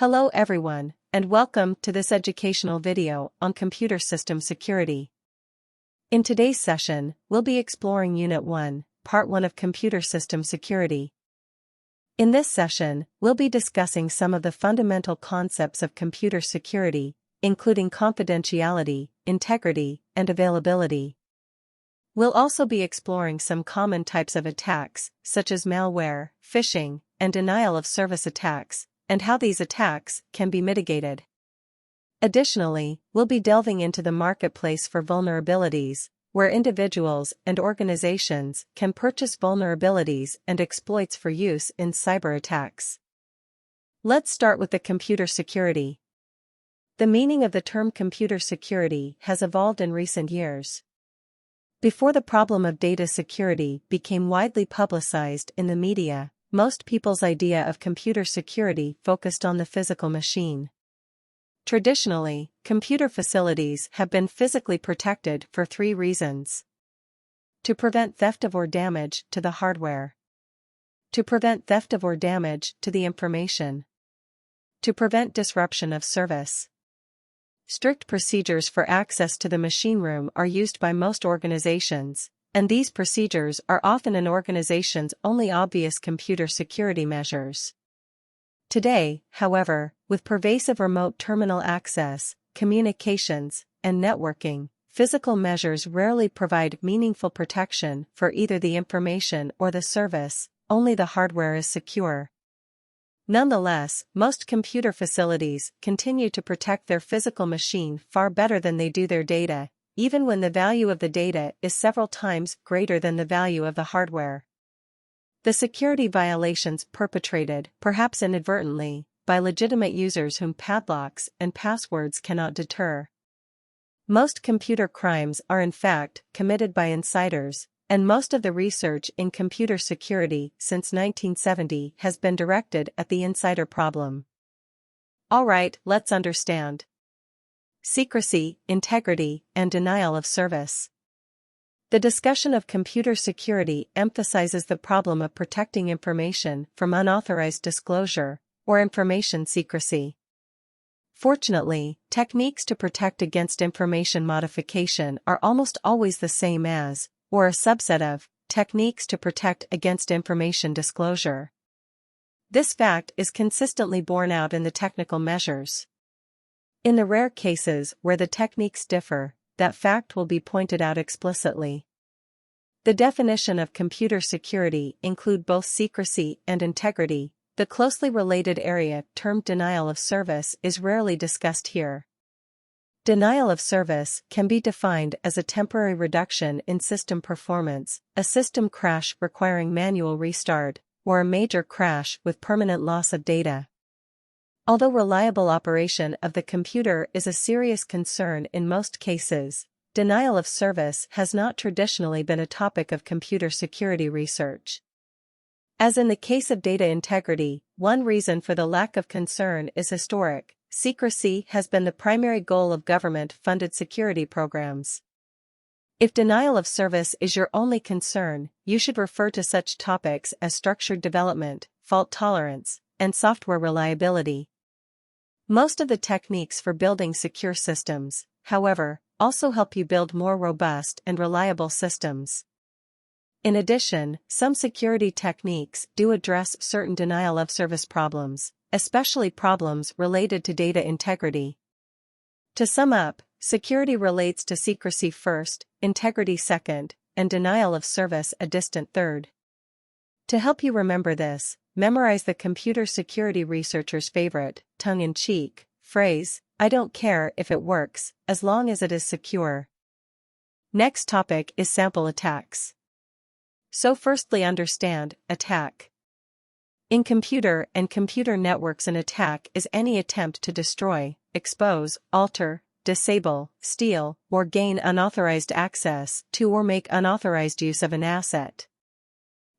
Hello everyone, and welcome to this educational video on computer system security. In today's session, we'll be exploring Unit 1, Part 1 of Computer System Security. In this session, we'll be discussing some of the fundamental concepts of computer security, including confidentiality, integrity, and availability. We'll also be exploring some common types of attacks, such as malware, phishing, and denial-of-service attacks, and how these attacks can be mitigated. Additionally, we'll be delving into the marketplace for vulnerabilities, where individuals and organizations can purchase vulnerabilities and exploits for use in cyber attacks. Let's start with the computer security. The meaning of the term computer security has evolved in recent years. Before the problem of data security became widely publicized in the media, most people's idea of computer security focused on the physical machine. Traditionally, computer facilities have been physically protected for three reasons: to prevent theft of or damage to the hardware, to prevent theft of or damage to the information, to prevent disruption of service. Strict procedures for access to the machine room are used by most organizations, and these procedures are often an organization's only obvious computer security measures. Today, however, with pervasive remote terminal access, communications, and networking, physical measures rarely provide meaningful protection for either the information or the service. Only the hardware is secure. Nonetheless, most computer facilities continue to protect their physical machine far better than they do their data, even when the value of the data is several times greater than the value of the hardware. The security violations perpetrated, perhaps inadvertently, by legitimate users whom padlocks and passwords cannot deter. Most computer crimes are in fact committed by insiders, and most of the research in computer security since 1970 has been directed at the insider problem. Alright, let's understand. Secrecy, integrity, and denial of service. The discussion of computer security emphasizes the problem of protecting information from unauthorized disclosure, or information secrecy. Fortunately, techniques to protect against information modification are almost always the same as, or a subset of, techniques to protect against information disclosure. This fact is consistently borne out in the technical measures. In the rare cases where the techniques differ, that fact will be pointed out explicitly. The definition of computer security include both secrecy and integrity. The closely related area termed denial of service is rarely discussed here. Denial of service can be defined as a temporary reduction in system performance, a system crash requiring manual restart, or a major crash with permanent loss of data. Although reliable operation of the computer is a serious concern in most cases, denial of service has not traditionally been a topic of computer security research. As in the case of data integrity, one reason for the lack of concern is historic. Secrecy has been the primary goal of government-funded security programs. If denial of service is your only concern, you should refer to such topics as structured development, fault tolerance, and software reliability. Most of the techniques for building secure systems, however, also help you build more robust and reliable systems. In addition, some security techniques do address certain denial-of-service problems, especially problems related to data integrity. To sum up, security relates to secrecy first, integrity second, and denial of service a distant third. To help you remember this, memorize the computer security researcher's favorite, tongue-in-cheek, phrase, "I don't care if it works, as long as it is secure." Next topic is sample attacks. So firstly understand, attack. In computer and computer networks, an attack is any attempt to destroy, expose, alter, disable, steal, or gain unauthorized access to or make unauthorized use of an asset.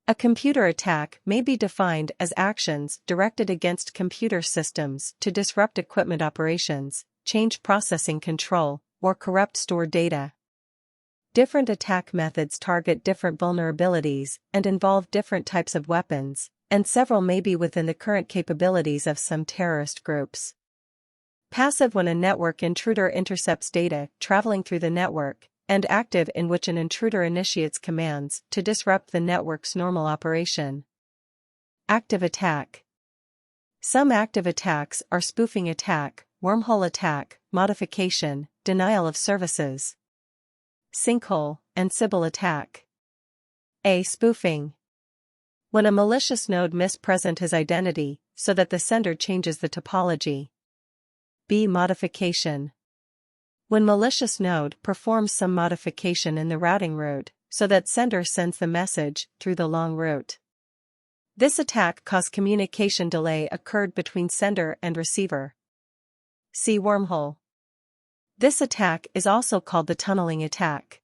A computer attack may be defined as actions directed against computer systems to disrupt equipment operations, change processing control, or corrupt stored data. Different attack methods target different vulnerabilities and involve different types of weapons, and several may be within the current capabilities of some terrorist groups. Passive, when a network intruder intercepts data traveling through the network, and active, in which an intruder initiates commands to disrupt the network's normal operation. Active attack. Some active attacks are spoofing attack, wormhole attack, modification, denial of services, sinkhole, and Sybil attack. A. Spoofing. When a malicious node mispresents his identity so that the sender changes the topology. B. Modification. When malicious node performs some modification in the routing route so that sender sends the message through the long route. This attack caused communication delay occurred between sender and receiver. C. Wormhole. This attack is also called the tunneling attack.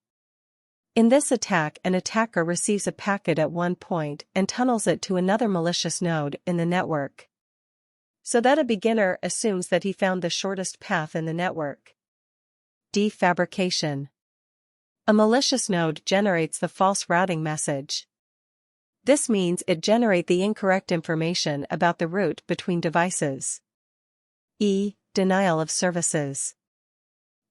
In this attack, an attacker receives a packet at one point and tunnels it to another malicious node in the network, so that a beginner assumes that he found the shortest path in the network. D. Fabrication. A malicious node generates the false routing message. This means it generates the incorrect information about the route between devices. E. Denial of services.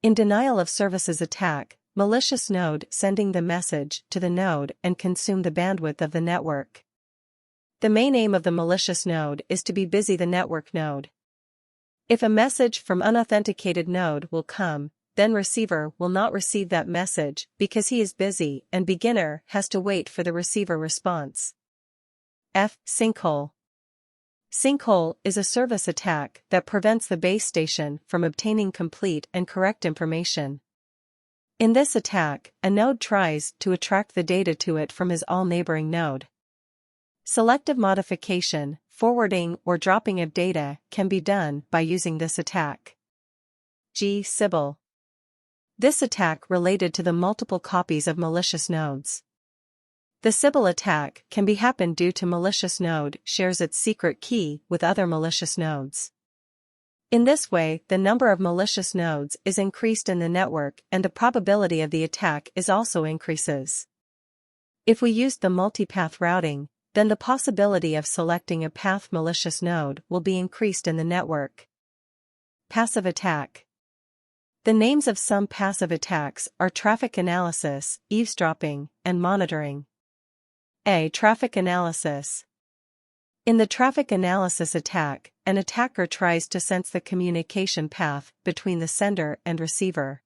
In denial of services attack, malicious node sending the message to the node and consume the bandwidth of the network. The main aim of the malicious node is to be busy the network node. If a message from unauthenticated node will come, then receiver will not receive that message because he is busy, and beginner has to wait for the receiver response. F. Sinkhole. Sinkhole is a service attack that prevents the base station from obtaining complete and correct information. In this attack, a node tries to attract the data to it from his all-neighboring node. Selective modification, forwarding or dropping of data can be done by using this attack. G. Sybil. This attack related to the multiple copies of malicious nodes. The Sybil attack can be happen due to malicious node shares its secret key with other malicious nodes. In this way, the number of malicious nodes is increased in the network and the probability of the attack is also increases. If we use the multipath routing, then the possibility of selecting a path malicious node will be increased in the network. Passive attack. The names of some passive attacks are traffic analysis, eavesdropping, and monitoring. A. Traffic analysis. In the traffic analysis attack, an attacker tries to sense the communication path between the sender and receiver.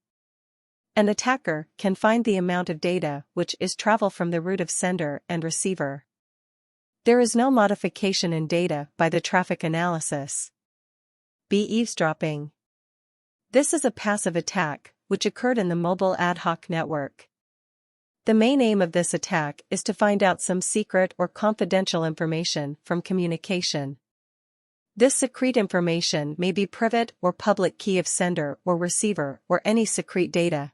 An attacker can find the amount of data which is travel from the route of sender and receiver. There is no modification in data by the traffic analysis. B. Eavesdropping. This is a passive attack, which occurred in the mobile ad hoc network. The main aim of this attack is to find out some secret or confidential information from communication. This secret information may be private or public key of sender or receiver or any secret data.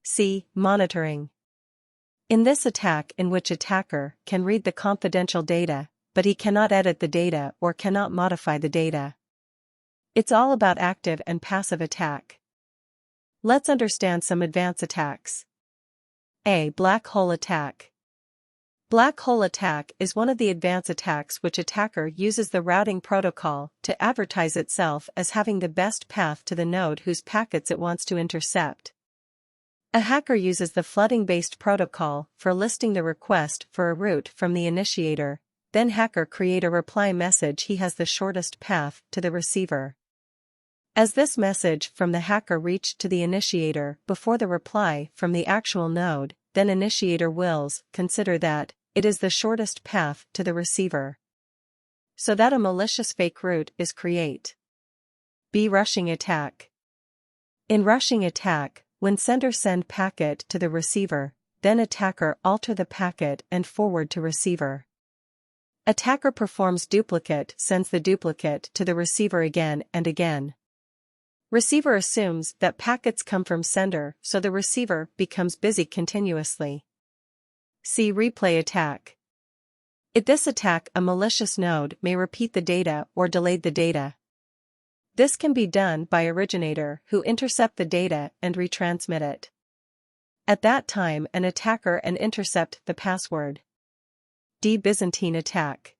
C. Monitoring. In this attack, in which attacker can read the confidential data, but he cannot edit the data or cannot modify the data. It's all about active and passive attack. Let's understand some advanced attacks. A. Black hole attack. Black hole attack is one of the advanced attacks which attacker uses the routing protocol to advertise itself as having the best path to the node whose packets it wants to intercept. A hacker uses the flooding-based protocol for listing the request for a route from the initiator, then hacker create a reply message he has the shortest path to the receiver. As this message from the hacker reached to the initiator before the reply from the actual node, then initiator wills consider that it is the shortest path to the receiver, so that a malicious fake route is create. B. Rushing attack. In rushing attack, when sender send packet to the receiver, then attacker alter the packet and forward to receiver. Attacker performs duplicate, sends the duplicate to the receiver again and again. Receiver assumes that packets come from sender, so the receiver becomes busy continuously. C. Replay attack. In this attack, a malicious node may repeat the data or delay the data. This can be done by originator who intercept the data and retransmit it. At that time, an attacker and intercept the password. D. Byzantine attack.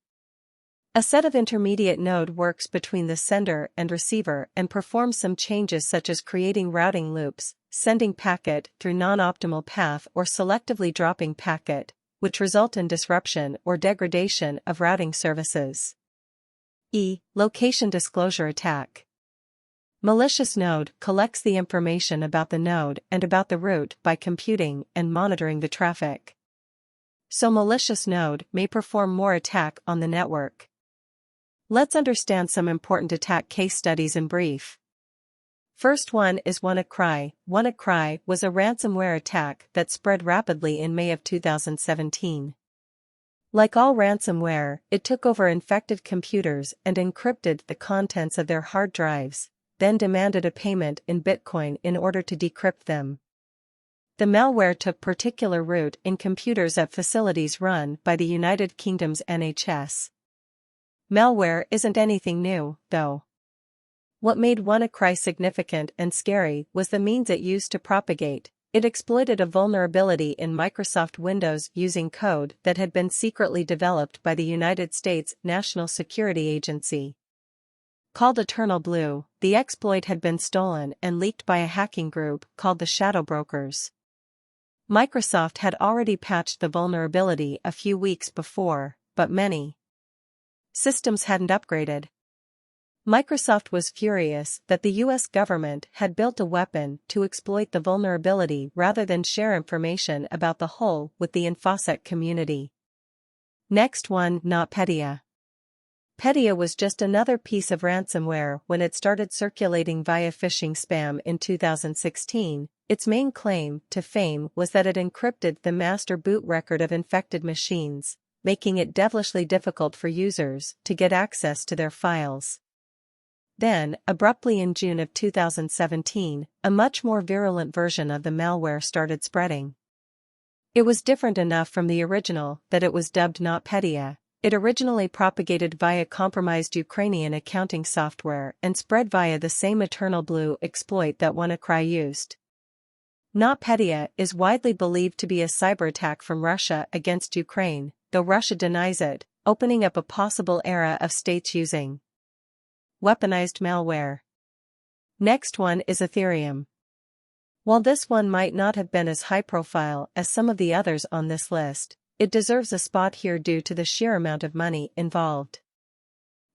A set of intermediate node works between the sender and receiver and performs some changes such as creating routing loops, sending packet through non-optimal path or selectively dropping packet, which result in disruption or degradation of routing services. Location disclosure attack. Malicious node collects the information about the node and about the route by computing and monitoring the traffic. So malicious node may perform more attack on the network. Let's understand some important attack case studies in brief. First one is WannaCry. WannaCry was a ransomware attack that spread rapidly in May of 2017. Like all ransomware, it took over infected computers and encrypted the contents of their hard drives, then demanded a payment in Bitcoin in order to decrypt them. The malware took particular root in computers at facilities run by the United Kingdom's NHS. Malware isn't anything new, though. What made WannaCry significant and scary was the means it used to propagate. It exploited a vulnerability in Microsoft Windows using code that had been secretly developed by the United States National Security Agency. Called Eternal Blue, the exploit had been stolen and leaked by a hacking group called the Shadow Brokers. Microsoft had already patched the vulnerability a few weeks before, but many systems hadn't upgraded. Microsoft was furious that the US government had built a weapon to exploit the vulnerability rather than share information about the whole with the InfoSec community. Next one, NotPetya. Petya was just another piece of ransomware when it started circulating via phishing spam in 2016. Its main claim to fame was that it encrypted the master boot record of infected machines, making it devilishly difficult for users to get access to their files. Then, abruptly in June of 2017, a much more virulent version of the malware started spreading. It was different enough from the original that it was dubbed NotPetya. It originally propagated via compromised Ukrainian accounting software and spread via the same Eternal Blue exploit that WannaCry used. NotPetya is widely believed to be a cyber attack from Russia against Ukraine, though Russia denies it, opening up a possible era of states using weaponized malware. Next one is Ethereum. While this one might not have been as high profile as some of the others on this list, it deserves a spot here due to the sheer amount of money involved.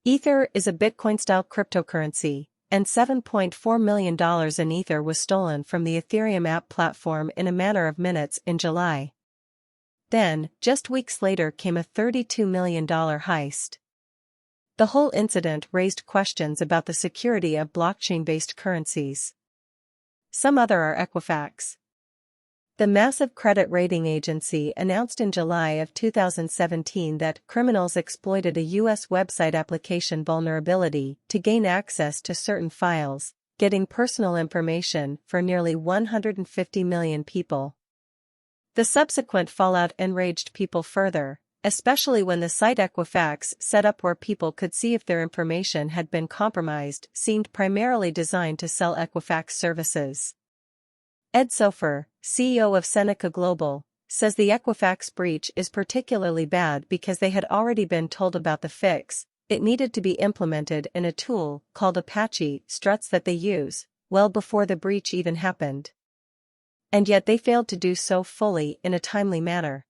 Ether is a Bitcoin-style cryptocurrency, and $7.4 million in Ether was stolen from the Ethereum app platform in a matter of minutes in July. Then, just weeks later came a $32 million heist. The whole incident raised questions about the security of blockchain-based currencies. Some other are Equifax. The massive credit rating agency announced in July of 2017 that criminals exploited a U.S. website application vulnerability to gain access to certain files, getting personal information for nearly 150 million people. The subsequent fallout enraged people further, especially when the site Equifax set up where people could see if their information had been compromised seemed primarily designed to sell Equifax services. Ed Sofer, CEO of Seneca Global, says the Equifax breach is particularly bad because they had already been told about the fix. It needed to be implemented in a tool called Apache Struts that they use, well before the breach even happened. And yet they failed to do so fully in a timely manner.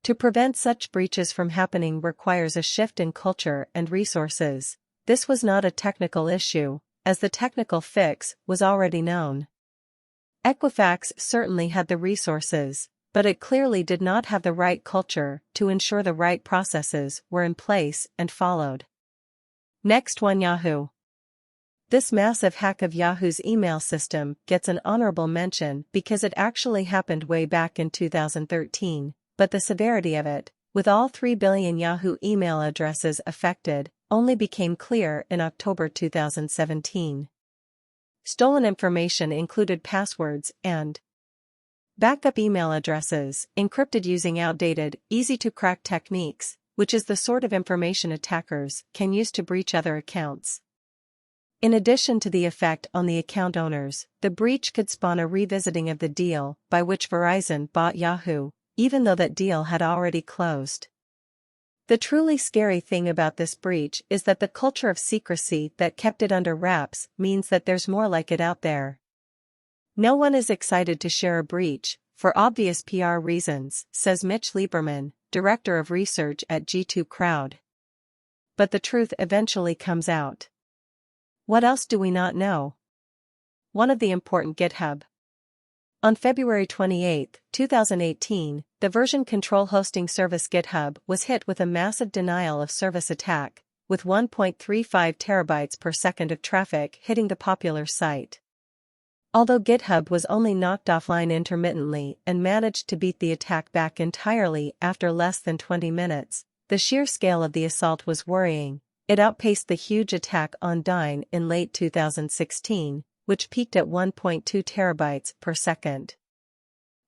To prevent such breaches from happening requires a shift in culture and resources. This was not a technical issue, as the technical fix was already known. Equifax certainly had the resources, but it clearly did not have the right culture to ensure the right processes were in place and followed. Next one, Yahoo. This massive hack of Yahoo's email system gets an honorable mention because it actually happened way back in 2013, but the severity of it, with all 3 billion Yahoo email addresses affected, only became clear in October 2017. Stolen information included passwords and backup email addresses, encrypted using outdated, easy-to-crack techniques, which is the sort of information attackers can use to breach other accounts. In addition to the effect on the account owners, the breach could spawn a revisiting of the deal by which Verizon bought Yahoo, even though that deal had already closed. The truly scary thing about this breach is that the culture of secrecy that kept it under wraps means that there's more like it out there. No one is excited to share a breach, for obvious PR reasons, says Mitch Lieberman, director of research at G2 Crowd. But the truth eventually comes out. What else do we not know? One of the important GitHub. On February 28, 2018, the version control hosting service GitHub was hit with a massive denial of service attack, with 1.35 terabytes per second of traffic hitting the popular site. Although GitHub was only knocked offline intermittently and managed to beat the attack back entirely after less than 20 minutes, the sheer scale of the assault was worrying. It outpaced the huge attack on Dyn in late 2016, which peaked at 1.2 terabytes per second.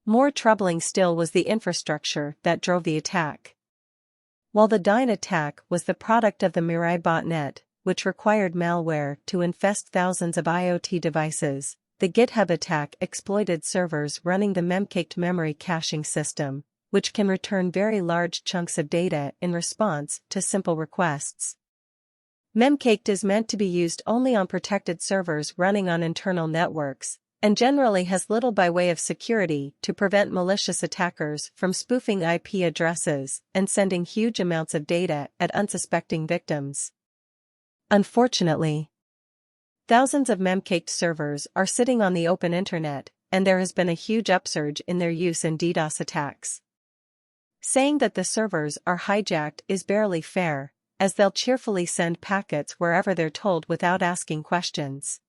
More troubling still was the infrastructure that drove the attack. While the Dyn attack was the product of the Mirai botnet, which required malware to infest thousands of IoT devices, the GitHub attack exploited servers running the memcached memory caching system, which can return very large chunks of data in response to simple requests. Memcached is meant to be used only on protected servers running on internal networks, and generally has little by way of security to prevent malicious attackers from spoofing IP addresses and sending huge amounts of data at unsuspecting victims. Unfortunately, thousands of memcached servers are sitting on the open internet, and there has been a huge upsurge in their use in DDoS attacks. Saying that the servers are hijacked is barely fair, as they'll cheerfully send packets wherever they're told without asking questions.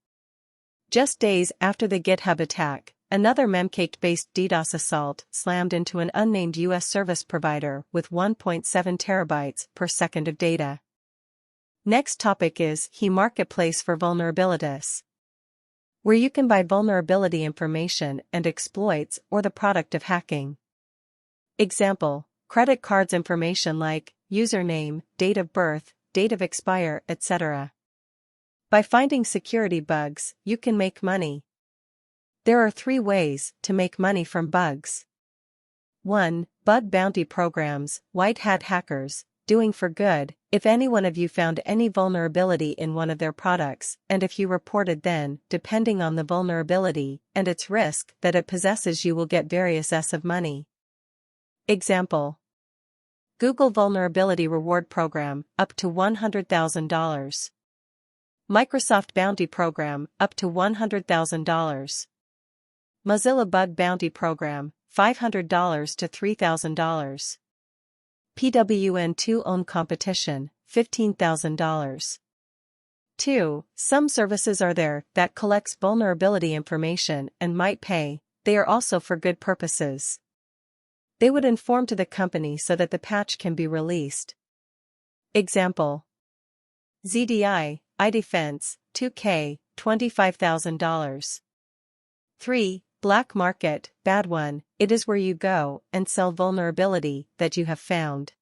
Just days after the GitHub attack, another memcached-based DDoS assault slammed into an unnamed US service provider with 1.7 terabytes per second of data. Next topic is HE Marketplace for Vulnerabilities, where you can buy vulnerability information and exploits or the product of hacking. Example: credit cards information like username, date of birth, date of expire, etc. By finding security bugs, you can make money. There are 3 ways to make money from bugs. 1. Bug bounty programs, white hat hackers, doing for good. If any one of you found any vulnerability in one of their products, and if you reported, then, depending on the vulnerability and its risk that it possesses, you will get various S of money. Example: Google Vulnerability Reward Program, up to $100,000. Microsoft Bounty Program, up to $100,000. Mozilla Bug Bounty Program, $500 to $3,000. PWN2 Own Competition, $15,000. 2. Some services are there that collects vulnerability information and might pay. They are also for good purposes. They would inform to the company so that the patch can be released. Example: ZDI, iDefense, 2K, $25,000. 3. Black market, bad one. It is where you go and sell vulnerability that you have found.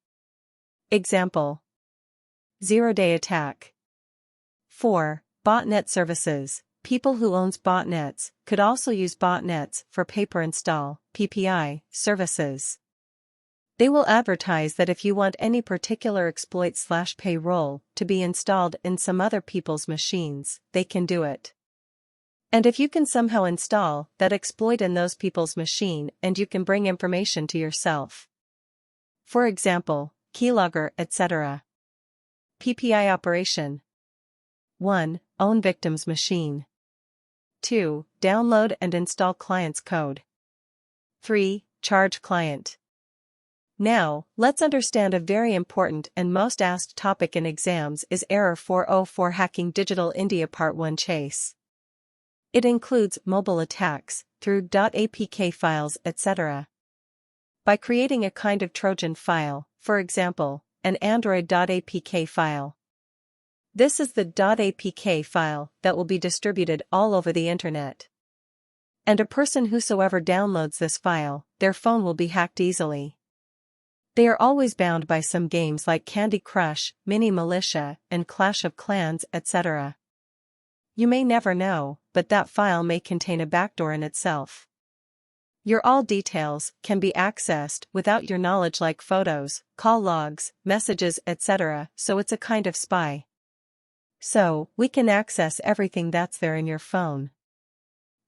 Example: Zero-day attack. 4. Botnet services. People who owns botnets could also use botnets for pay-per-install (PPI) services. They will advertise that if you want any particular exploit/payroll to be installed in some other people's machines, they can do it. And if you can somehow install that exploit in those people's machine, and you can bring information to yourself. For example, keylogger, etc. PPI operation. 1. Own victim's machine. 2. Download and install client's code. 3. Charge client. Now, let's understand a very important and most asked topic in exams is Error 404 Hacking Digital India Part 1 Chase. It includes mobile attacks, through .apk files, etc. By creating a kind of Trojan file, for example, an Android.apk file. This is the .apk file that will be distributed all over the internet. And a person whosoever downloads this file, their phone will be hacked easily. They are always bound by some games like Candy Crush, Mini Militia, and Clash of Clans, etc. You may never know, but that file may contain a backdoor in itself. Your all details can be accessed without your knowledge, like photos, call logs, messages, etc., so it's a kind of spy. So, we can access everything that's there in your phone.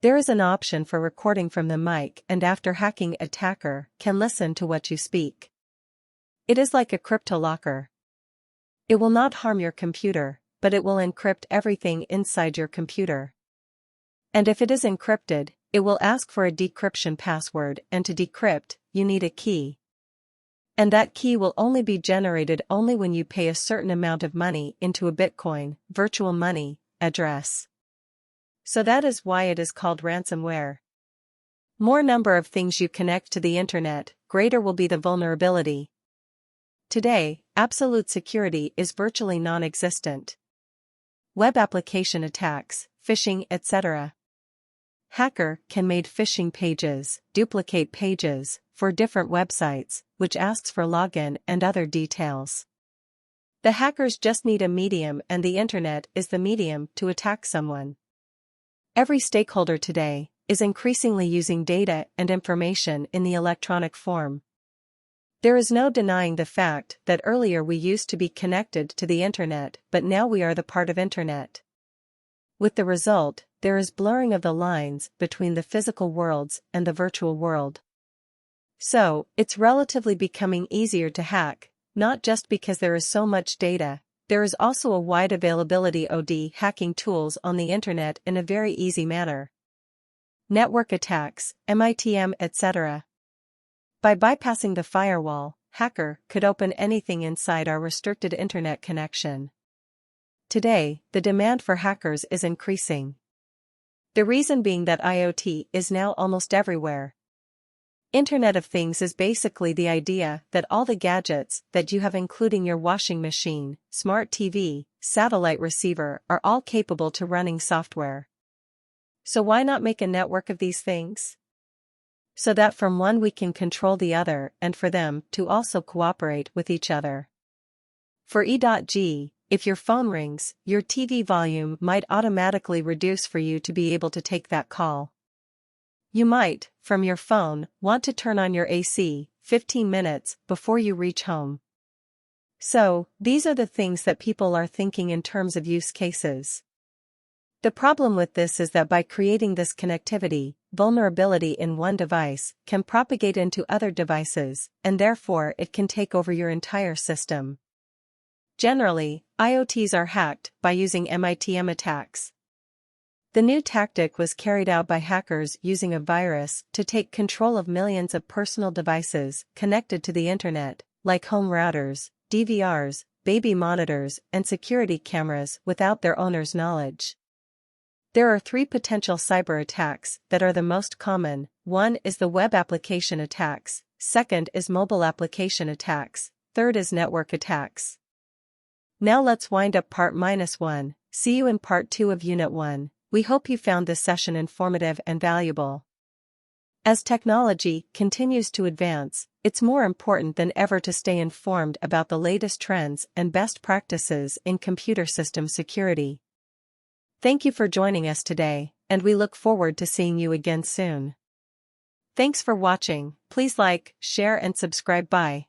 There is an option for recording from the mic, and after hacking, attacker can listen to what you speak. It is like a crypto locker. It will not harm your computer, but it will encrypt everything inside your computer. And if it is encrypted, it will ask for a decryption password, and to decrypt, you need a key. And that key will only be generated only when you pay a certain amount of money into a Bitcoin, virtual money, address. So that is why it is called ransomware. More number of things you connect to the internet, greater will be the vulnerability. Today, absolute security is virtually non-existent. Web application attacks, phishing, etc. Hacker can make phishing pages, duplicate pages, for different websites, which asks for login and other details. The hackers just need a medium, and the internet is the medium to attack someone. Every stakeholder today is increasingly using data and information in the electronic form. There is no denying the fact that earlier we used to be connected to the internet, but now we are the part of internet. With the result, there is blurring of the lines between the physical worlds and the virtual world. So, it's relatively becoming easier to hack, not just because there is so much data, there is also a wide availability of hacking tools on the internet in a very easy manner. Network attacks, MITM, etc. By bypassing the firewall, hacker could open anything inside our restricted internet connection. Today, the demand for hackers is increasing. The reason being that IoT is now almost everywhere. Internet of Things is basically the idea that all the gadgets that you have, including your washing machine, smart TV, satellite receiver, are all capable to running software. So why not make a network of these things? So that from one we can control the other, and for them to also cooperate with each other. For E.G., if your phone rings, your TV volume might automatically reduce for you to be able to take that call. You might, from your phone, want to turn on your AC 15 minutes before you reach home. So, these are the things that people are thinking in terms of use cases. The problem with this is that by creating this connectivity, vulnerability in one device can propagate into other devices, and therefore it can take over your entire system. Generally, IoTs are hacked by using MITM attacks. The new tactic was carried out by hackers using a virus to take control of millions of personal devices connected to the internet, like home routers, DVRs, baby monitors, and security cameras without their owner's knowledge. There are three potential cyber attacks that are the most common. One is the web application attacks, second is mobile application attacks, third is network attacks. Now let's wind up part -1. See you in part 2 of Unit 1. We hope you found this session informative and valuable. As technology continues to advance, it's more important than ever to stay informed about the latest trends and best practices in computer system security. Thank you for joining us today, and we look forward to seeing you again soon. Thanks for watching. Please like, share and subscribe. Bye.